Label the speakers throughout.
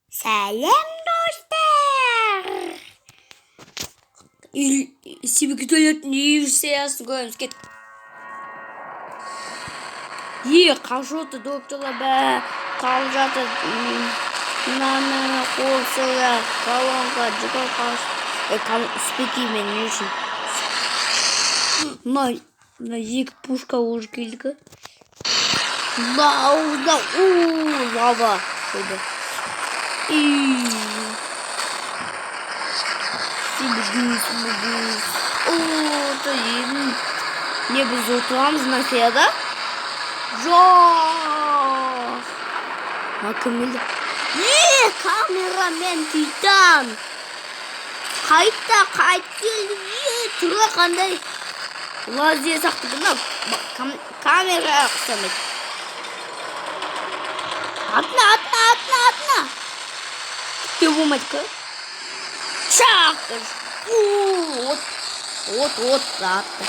Speaker 1: Selam dostlar. Себекітөлетін сериясы көреміз. Кет. Қашоты докторлар бәрі қалып жатыр. Мынаны қолсыға, колонка, жүкір қаш. Спеки мен не үшін. Мына екі пушка уже келді. Лава. Сибгіз. Не біз отырамыз мына серияда? Жоқ. Кім келді? Камерамен Титан. Қайт келді. Түрі қандай? Лазер сақты бұнам. Камера қысамайды. Атна. Тіпте болмайды қа? Шақ! От, атты.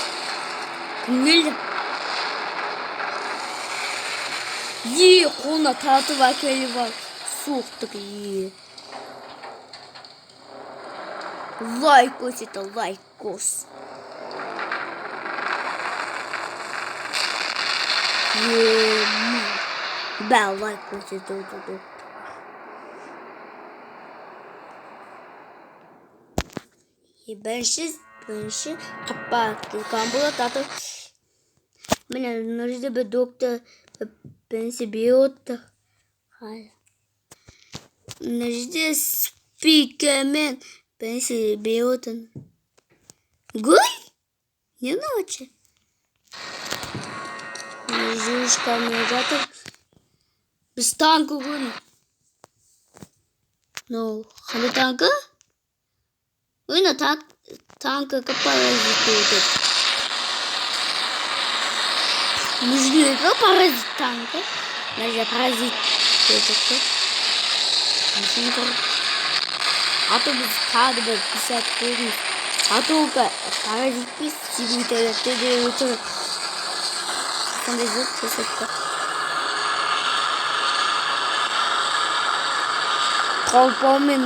Speaker 1: Кім келді? Қолына тартып әкелі бар. Соқтық, Лайкос это лайкос. Да, лайкос это вот. Бірінші қаппа болады аты. Міне мына жерде бір доктор бірінші беріп мына жерде спикермен бірінші беріп Гой? Не ночи. Мына жүрішкамен жатыр. Біз танкі көрін. Қандай танкі? Мына танкі паразит өтеді. Нужны паразит танкі. Мына же паразит өтеді. Аты біз тағы бір писат көрін. Атуға паразит біз сибітелікті де өтір. Қандай жоқ кесетті. Қалпамен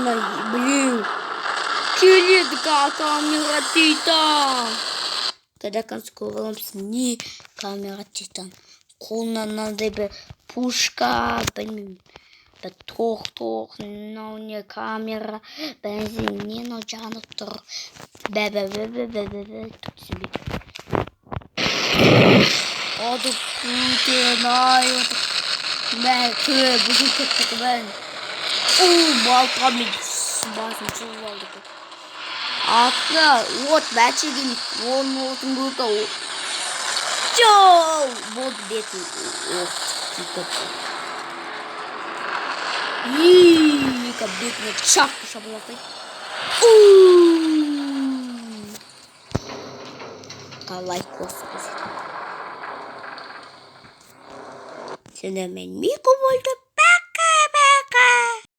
Speaker 1: білеу. Келеді камера Титан. Тогда конскурамыз не камера Титан. Қолына мынандай бір пушка, білмеймін. Бір тоқ, мынау не камера, бензин, жанып тұр. Түксінбейді. Ады күтен отыр. Күре бүгін кеттік бәрін. Балтамен басын шығып алдық. Атқа, бәтші келіп, отын көрді. Жоу! Болды бетін. Бетіне шапты шабылақтай. Қалай қосып. Сені мен Мико болдым.